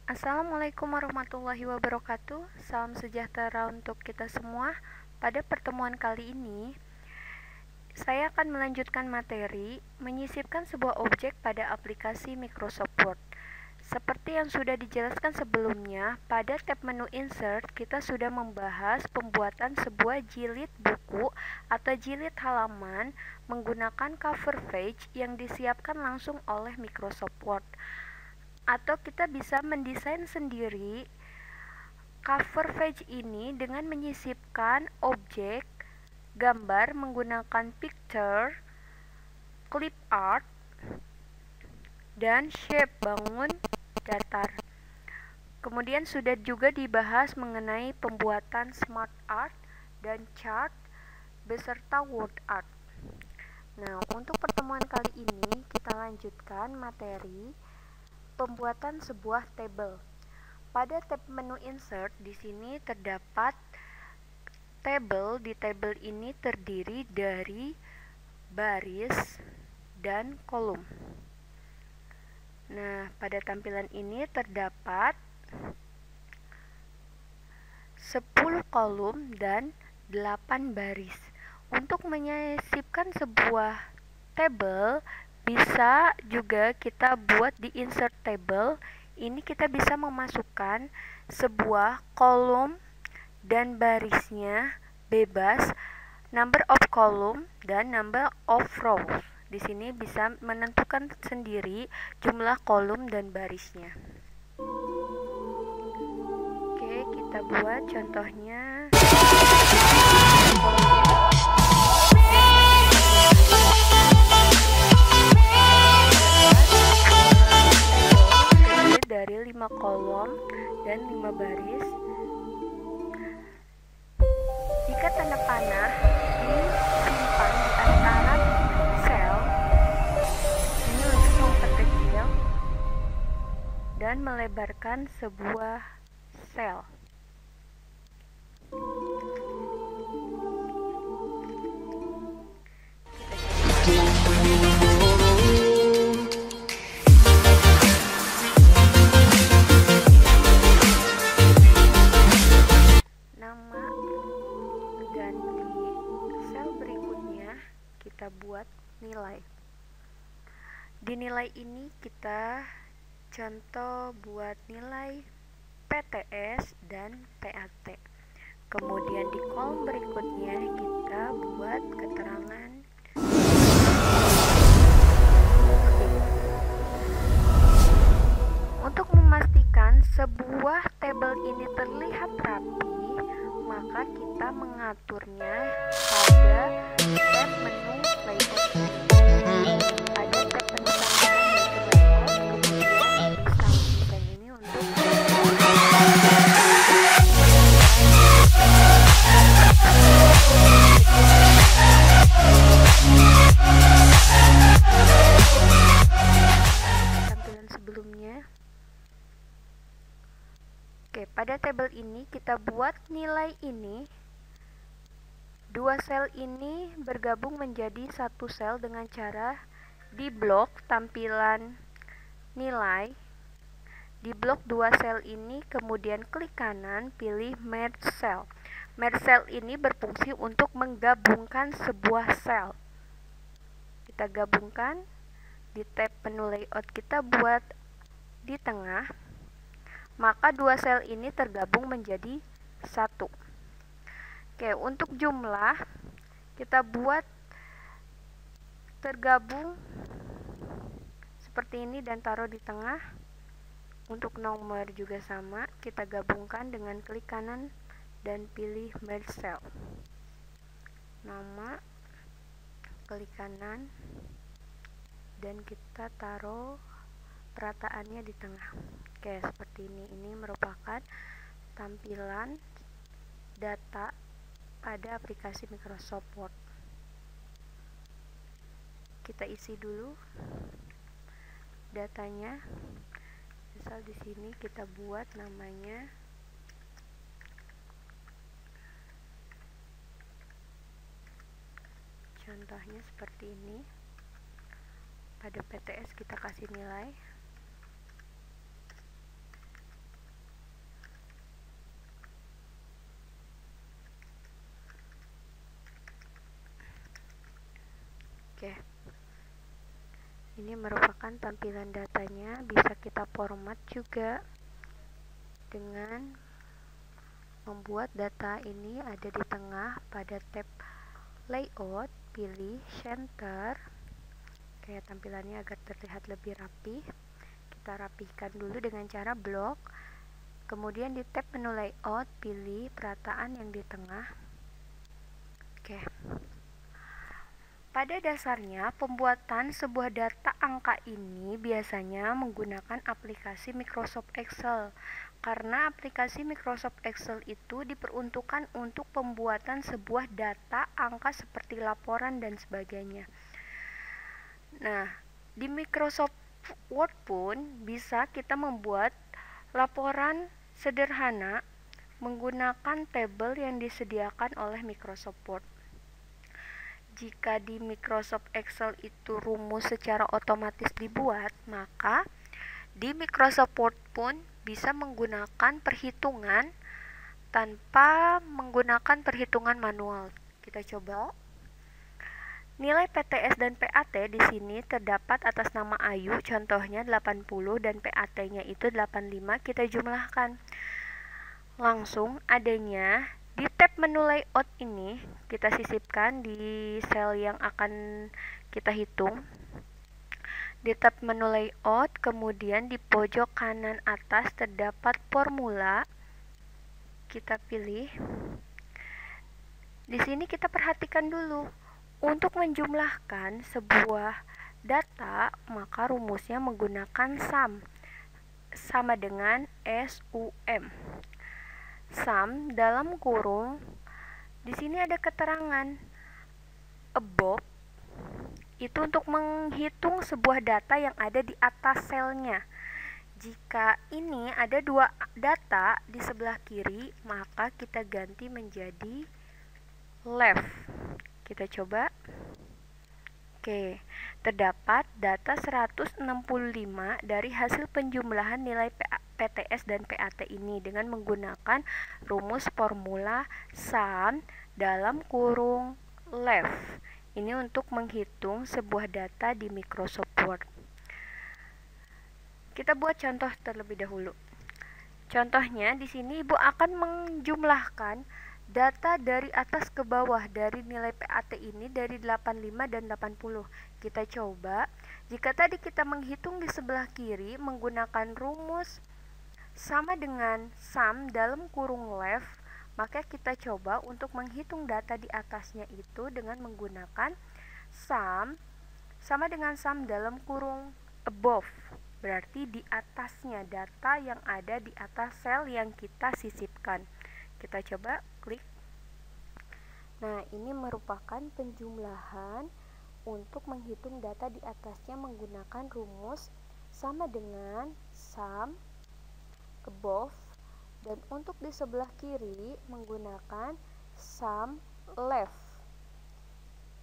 Assalamualaikum warahmatullahi wabarakatuh. Salam sejahtera untuk kita semua. Pada pertemuan kali ini, saya akan melanjutkan materi menyisipkan sebuah objek pada aplikasi Microsoft Word. Seperti yang sudah dijelaskan sebelumnya, pada tab menu Insert kita sudah membahas pembuatan sebuah jilid buku atau jilid halaman menggunakan cover page yang disiapkan langsung oleh Microsoft Word. Atau kita bisa mendesain sendiri cover page ini dengan menyisipkan objek gambar menggunakan picture, clip art, dan shape bangun datar. Kemudian sudah juga dibahas mengenai pembuatan smart art dan chart beserta word art. Nah, untuk pertemuan kali ini kita lanjutkan materi pembuatan sebuah tabel. Pada tab menu Insert di sini terdapat tabel. Di tabel ini terdiri dari baris dan kolom. Nah, pada tampilan ini terdapat 10 kolom dan 8 baris. Untuk menyisipkan sebuah tabel, bisa juga kita buat di insert table. Ini kita bisa memasukkan sebuah kolom dan barisnya bebas, number of column dan number of rows. Di sini bisa menentukan sendiri jumlah kolom dan barisnya. Oke, kita buat contohnya. Dari 5 kolom dan 5 baris. Jika tanda panah disimpan di antara sel, ini untuk memperkecil dan melebarkan sebuah sel. Kita buat nilai. Di nilai ini kita contoh buat nilai PTS dan PAT. Kemudian di kolom berikutnya kita buat keterangan. Untuk memastikan sebuah tabel ini terlihat rapi, maka kita mengaturnya pada tab menu layout. Ada tab menu tambahan yaitu layout, kemudian sound design ini untuk tampilan sebelumnya. Oke, pada tabel ini kita buat nilai ini. Dua sel ini bergabung menjadi satu sel dengan cara di blok tampilan nilai. Di blok dua sel ini kemudian klik kanan, pilih merge cell. Merge cell ini berfungsi untuk menggabungkan sebuah sel. Kita gabungkan di tab menu layout, kita buat di tengah. Maka dua sel ini tergabung menjadi satu. Oke, untuk jumlah kita buat tergabung seperti ini dan taruh di tengah. Untuk nomor juga sama, kita gabungkan dengan klik kanan dan pilih merge cell. Nama, klik kanan dan kita taruh perataannya di tengah. Oke, seperti ini. Ini merupakan tampilan data pada aplikasi Microsoft Word. Kita isi dulu datanya. Misal di sini kita buat namanya contohnya seperti ini. Pada PTS kita kasih nilai Ini merupakan tampilan datanya, bisa kita format juga dengan membuat data ini ada di tengah. Pada tab layout, pilih center. Oke, tampilannya agar terlihat lebih rapi. Kita rapihkan dulu dengan cara blok. Kemudian di tab menu layout, pilih perataan yang di tengah. Oke. Pada dasarnya, pembuatan sebuah data angka ini biasanya menggunakan aplikasi Microsoft Excel. Karena aplikasi Microsoft Excel itu diperuntukkan untuk pembuatan sebuah data angka seperti laporan dan sebagainya. Nah, di Microsoft Word pun bisa kita membuat laporan sederhana menggunakan tabel yang disediakan oleh Microsoft Word. Jika di Microsoft Excel itu rumus secara otomatis dibuat, maka di Microsoft Word pun bisa menggunakan perhitungan tanpa menggunakan perhitungan manual. Kita coba. Nilai PTS dan PAT di sini terdapat atas nama Ayu, contohnya 80 dan PAT-nya itu 85, kita jumlahkan. Langsung adanya di tab menu layout ini, kita sisipkan di sel yang akan kita hitung. Di tab menu layout, kemudian di pojok kanan atas terdapat formula. Kita pilih. Di sini kita perhatikan dulu. Untuk menjumlahkan sebuah data, maka rumusnya menggunakan sum. Sama dengan SUM. Sum dalam kurung, di sini ada keterangan above itu untuk menghitung sebuah data yang ada di atas selnya. Jika ini ada dua data di sebelah kiri, maka kita ganti menjadi left. Kita coba. Oke, terdapat data 165 dari hasil penjumlahan nilai PTS dan PAT ini dengan menggunakan rumus formula sum dalam kurung left. Ini untuk menghitung sebuah data di Microsoft Word. Kita buat contoh terlebih dahulu. Contohnya di sini Ibu akan menjumlahkan data dari atas ke bawah dari nilai PAT ini dari 85 dan 80. Kita coba. Jika tadi kita menghitung di sebelah kiri menggunakan rumus sama dengan sum dalam kurung left, maka kita coba untuk menghitung data di atasnya itu dengan menggunakan sum sama dengan sum dalam kurung above. Berarti di atasnya, data yang ada di atas sel yang kita sisipkan. Kita coba klik. Nah, ini merupakan penjumlahan untuk menghitung data di atasnya menggunakan rumus sama dengan sum above, dan untuk di sebelah kiri menggunakan sum left.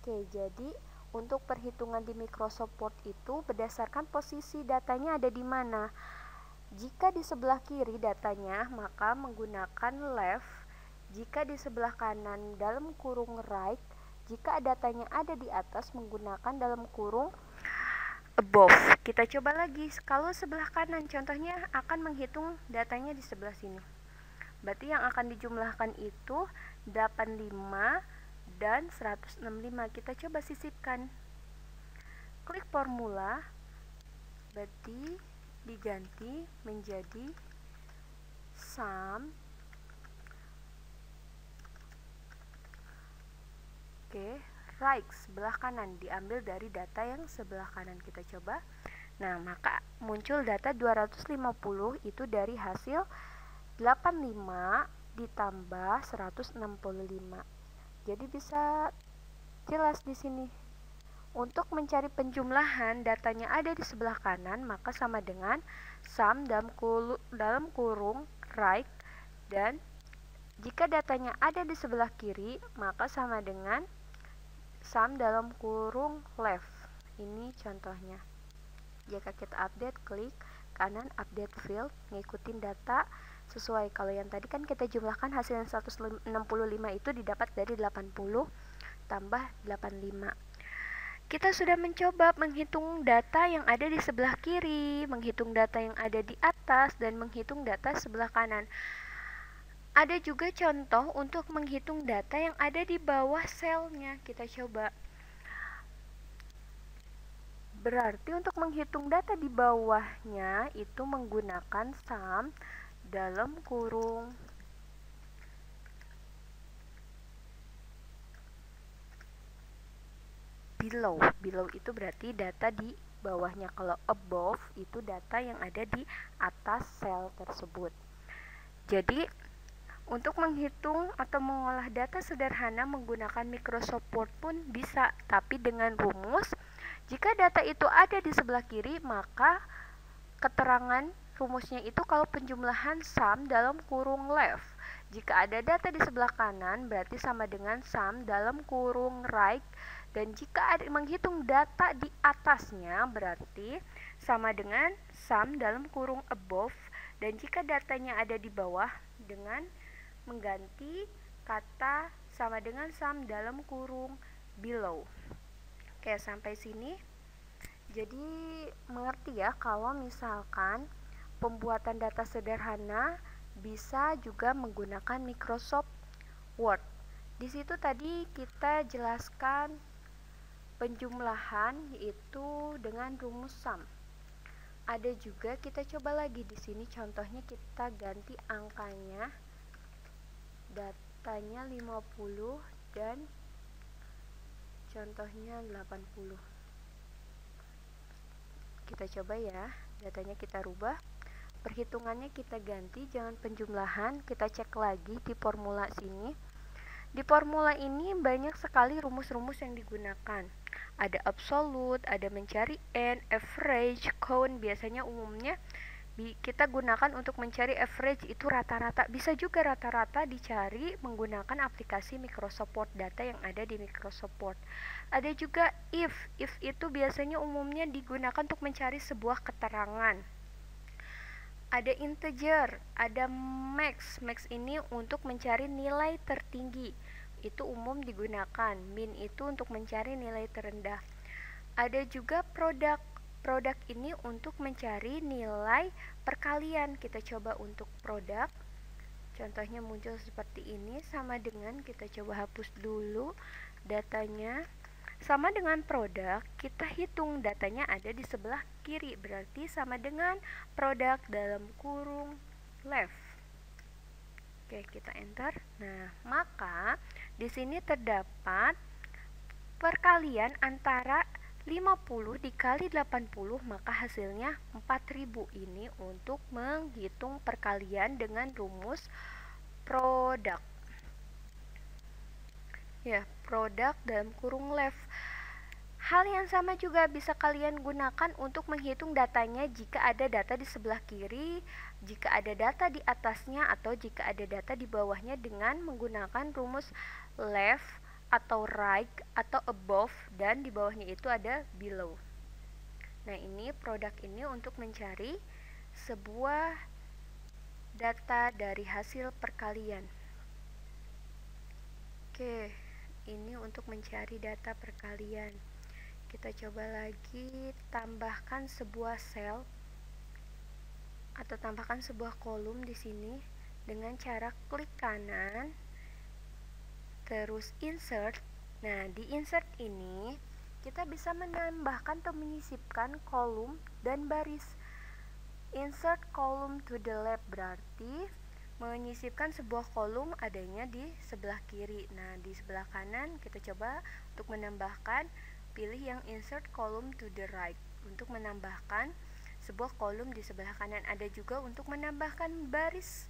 Oke, jadi untuk perhitungan di Microsoft Word itu berdasarkan posisi datanya ada di mana. Jika di sebelah kiri datanya, maka menggunakan left. Jika di sebelah kanan dalam kurung right. Jika datanya ada di atas, menggunakan dalam kurung above. Kita coba lagi. Kalau sebelah kanan, contohnya akan menghitung datanya di sebelah sini. Berarti yang akan dijumlahkan itu 85 dan 165. Kita coba sisipkan. Klik formula. Berarti diganti menjadi sum. Oke, right sebelah kanan diambil dari data yang sebelah kanan. Kita coba. Nah, maka muncul data 250 itu dari hasil 85 ditambah 165. Jadi bisa jelas di sini. Untuk mencari penjumlahan datanya ada di sebelah kanan, maka sama dengan sum dalam kurung right, dan jika datanya ada di sebelah kiri, maka sama dengan sum dalam kurung left. Ini contohnya. Jika kita update, klik kanan update field, ngikutin data sesuai. Kalau yang tadi kan kita jumlahkan hasil yang 165 itu didapat dari 80 tambah 85. Kita sudah mencoba menghitung data yang ada di sebelah kiri, menghitung data yang ada di atas, dan menghitung data sebelah kanan. Ada juga contoh untuk menghitung data yang ada di bawah selnya. Kita coba. Berarti untuk menghitung data di bawahnya itu menggunakan sum dalam kurung below. Below itu berarti data di bawahnya. Kalau above itu data yang ada di atas sel tersebut. Jadi untuk menghitung atau mengolah data sederhana menggunakan Microsoft Word pun bisa, tapi dengan rumus jika data itu ada di sebelah kiri, maka keterangan rumusnya itu kalau penjumlahan sum dalam kurung left. Jika ada data di sebelah kanan, berarti sama dengan sum dalam kurung right. Dan jika ada menghitung data di atasnya, berarti sama dengan sum dalam kurung above. Dan jika datanya ada di bawah, dengan mengganti kata sama dengan sum dalam kurung below. Oke, sampai sini. Jadi mengerti ya kalau misalkan pembuatan data sederhana bisa juga menggunakan Microsoft Word. Di situ tadi kita jelaskan penjumlahan yaitu dengan rumus sum. Ada juga kita coba lagi di sini contohnya kita ganti angkanya, datanya 50 dan contohnya 80. Kita coba ya, datanya kita rubah, perhitungannya kita ganti, jangan penjumlahan, kita cek lagi di formula sini. Di formula ini banyak sekali rumus-rumus yang digunakan. Ada absolute, ada mencari n, average, count. Biasanya umumnya kita gunakan untuk mencari average itu rata-rata. Bisa juga rata-rata dicari menggunakan aplikasi Microsoft Word, data yang ada di Microsoft Word. Ada juga if. If itu biasanya umumnya digunakan untuk mencari sebuah keterangan. Ada integer, ada max. Max ini untuk mencari nilai tertinggi. Itu umum digunakan. Min itu untuk mencari nilai terendah. Ada juga produk. Produk ini untuk mencari nilai perkalian. Kita coba untuk produk. Contohnya muncul seperti ini, sama dengan kita coba hapus dulu datanya. Sama dengan produk, kita hitung datanya ada di sebelah kiri, berarti sama dengan produk dalam kurung left. Oke, kita enter. Nah, maka di sini terdapat perkalian antara 50 dikali 80, maka hasilnya 4000. Ini untuk menghitung perkalian dengan rumus produk. Ya, produk dalam kurung left. Hal yang sama juga bisa kalian gunakan untuk menghitung datanya jika ada data di sebelah kiri, jika ada data di atasnya, atau jika ada data di bawahnya dengan menggunakan rumus left atau right atau above, dan di bawahnya itu ada below. Nah, ini produk ini untuk mencari sebuah data dari hasil perkalian. Oke, ini untuk mencari data perkalian. Kita coba lagi tambahkan sebuah sel atau tambahkan sebuah kolom di sini dengan cara klik kanan terus insert. Nah, di insert ini kita bisa menambahkan atau menyisipkan kolom dan baris. Insert column to the left berarti menyisipkan sebuah kolom adanya di sebelah kiri. Nah, di sebelah kanan kita coba untuk menambahkan, pilih yang insert column to the right untuk menambahkan sebuah kolom di sebelah kanan. Ada juga untuk menambahkan baris,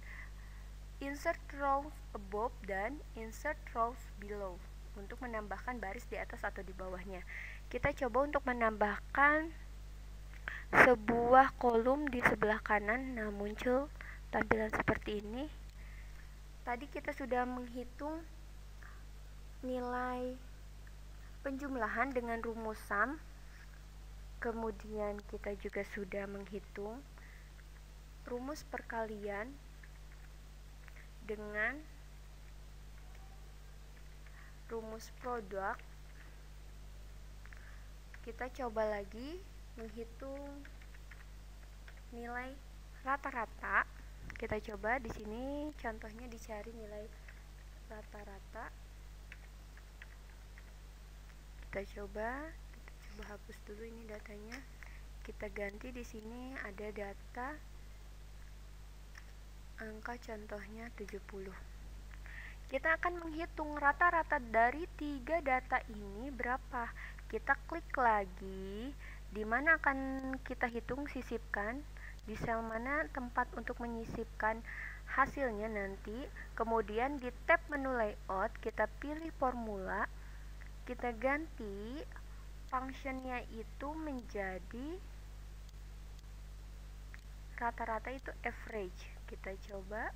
insert rows above dan insert rows below untuk menambahkan baris di atas atau di bawahnya. Kita coba untuk menambahkan sebuah kolom di sebelah kanan. Nah, muncul tampilan seperti ini. Tadi kita sudah menghitung nilai penjumlahan dengan rumus sum. Kemudian kita juga sudah menghitung rumus perkalian dengan rumus produk. Kita coba lagi menghitung nilai rata-rata. Kita coba di sini contohnya dicari nilai rata-rata. Kita coba hapus dulu ini datanya. Kita ganti di sini ada data angka contohnya 70. Kita akan menghitung rata-rata dari 3 data ini berapa. Kita klik lagi, di mana akan kita hitung, sisipkan, di sel mana tempat untuk menyisipkan hasilnya nanti. Kemudian di tab menu layout, kita pilih formula, kita ganti functionnya itu menjadi rata-rata itu average. Kita coba.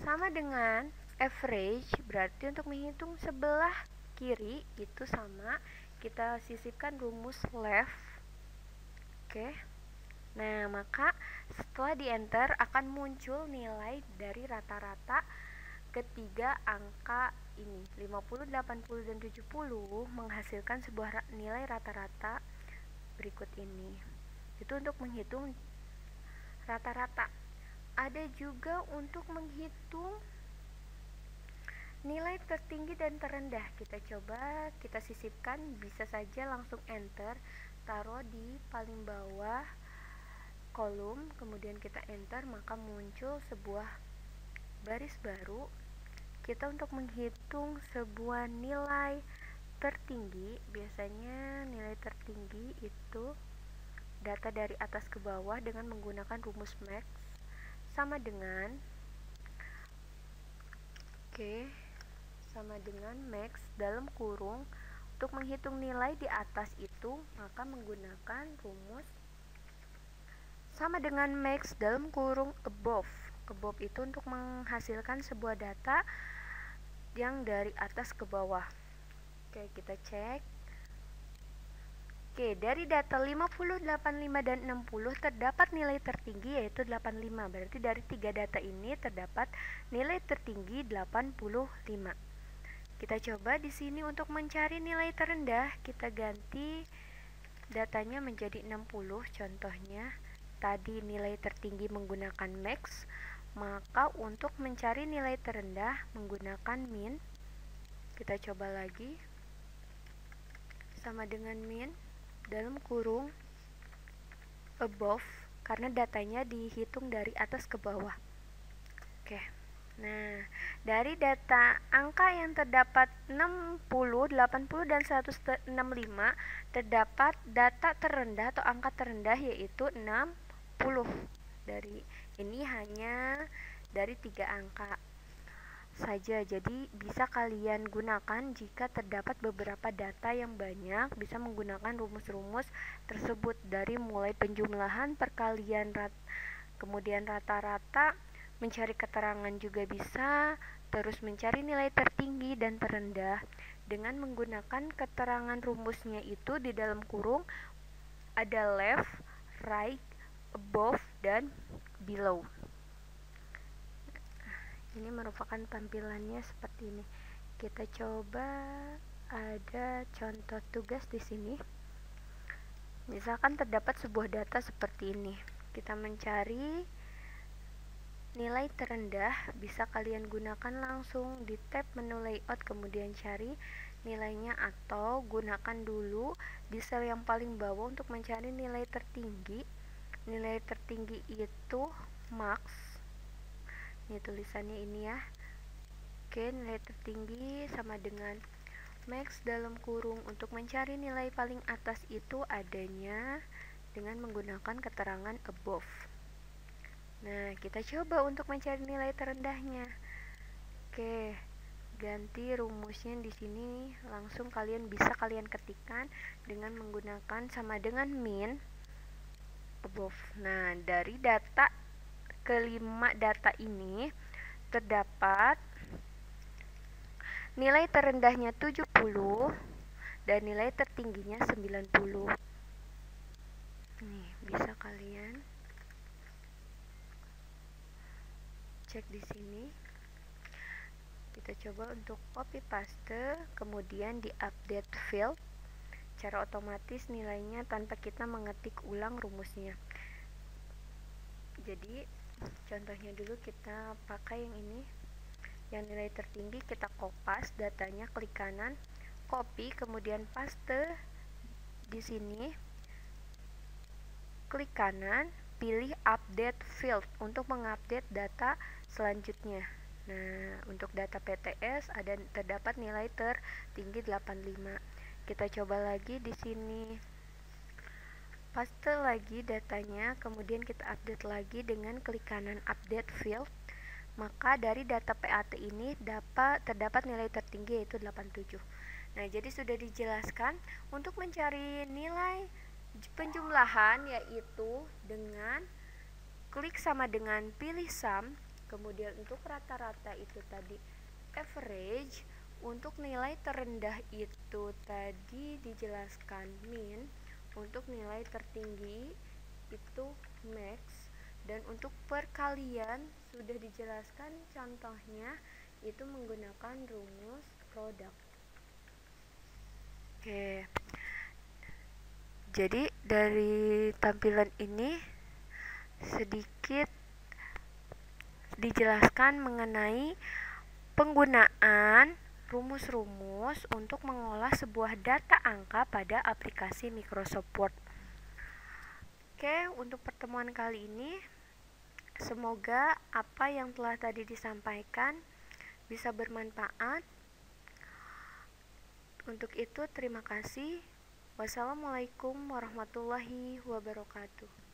Sama dengan average, berarti untuk menghitung sebelah kiri itu sama, kita sisipkan rumus left. Oke. Nah, maka setelah di enter akan muncul nilai dari rata-rata ketiga angka ini, 50, 80, dan 70 menghasilkan sebuah nilai rata-rata berikut ini. Itu untuk menghitung rata-rata. Ada juga untuk menghitung nilai tertinggi dan terendah. Kita coba, kita sisipkan, bisa saja langsung enter, taruh di paling bawah kolom, kemudian kita enter, maka muncul sebuah baris baru. Kita untuk menghitung sebuah nilai tertinggi, biasanya nilai tertinggi itu data dari atas ke bawah dengan menggunakan rumus max sama dengan sama dengan max dalam kurung. Untuk menghitung nilai di atas itu maka menggunakan rumus sama dengan max dalam kurung above. Above itu untuk menghasilkan sebuah data yang dari atas ke bawah. Oke, kita cek. Oke, dari data 50, 85, dan 60 terdapat nilai tertinggi yaitu 85. Berarti dari 3 data ini terdapat nilai tertinggi 85. Kita coba di sini untuk mencari nilai terendah, kita ganti datanya menjadi 60 contohnya. Tadi nilai tertinggi menggunakan max, maka untuk mencari nilai terendah menggunakan min. Kita coba lagi. Sama dengan min dalam kurung above, karena datanya dihitung dari atas ke bawah. Oke. Nah, dari data angka yang terdapat 60, 80, dan 165 terdapat data terendah atau angka terendah yaitu 60. Dari ini hanya dari 3 angka saja, jadi bisa kalian gunakan jika terdapat beberapa data yang banyak, bisa menggunakan rumus-rumus tersebut dari mulai penjumlahan, perkalian, kemudian rata-rata, mencari keterangan juga bisa, terus mencari nilai tertinggi dan terendah dengan menggunakan keterangan rumusnya itu di dalam kurung ada left, right, above, dan below. Ini merupakan tampilannya seperti ini. Kita coba, ada contoh tugas di sini. Misalkan terdapat sebuah data seperti ini. Kita mencari nilai terendah, bisa kalian gunakan langsung di tab menu layout, kemudian cari nilainya, atau gunakan dulu di sel yang paling bawah untuk mencari nilai tertinggi. Nilai tertinggi itu max. Ini tulisannya ini ya. Oke, nilai tertinggi sama dengan max dalam kurung. Untuk mencari nilai paling atas itu adanya dengan menggunakan keterangan above. Nah, kita coba untuk mencari nilai terendahnya. Oke, ganti rumusnya di sini, langsung bisa kalian ketikkan dengan menggunakan sama dengan min above. Nah, dari data kelima data ini terdapat nilai terendahnya 70 dan nilai tertingginya 90. Nih, bisa kalian cek di sini. Kita coba untuk copy paste, kemudian di update field. secara otomatis nilainya tanpa kita mengetik ulang rumusnya. Jadi contohnya dulu kita pakai yang ini. Yang nilai tertinggi kita kopas datanya, klik kanan, copy, kemudian paste di sini. Klik kanan, pilih update field untuk mengupdate data selanjutnya. Nah, untuk data PTS terdapat nilai tertinggi 85. Kita coba lagi di sini. Paste lagi datanya, kemudian kita update lagi dengan klik kanan update field. Maka dari data PAT ini terdapat nilai tertinggi yaitu 87. Nah, jadi sudah dijelaskan untuk mencari nilai penjumlahan yaitu dengan klik sama dengan pilih sum, kemudian untuk rata-rata itu tadi average, untuk nilai terendah itu tadi dijelaskan min, untuk nilai tertinggi itu max, dan untuk perkalian sudah dijelaskan contohnya itu menggunakan rumus produk. Oke. Jadi dari tampilan ini sedikit dijelaskan mengenai penggunaan rumus-rumus untuk mengolah sebuah data angka pada aplikasi Microsoft Word. Oke, untuk pertemuan kali ini semoga apa yang telah tadi disampaikan bisa bermanfaat. Untuk itu terima kasih. Wassalamualaikum warahmatullahi wabarakatuh.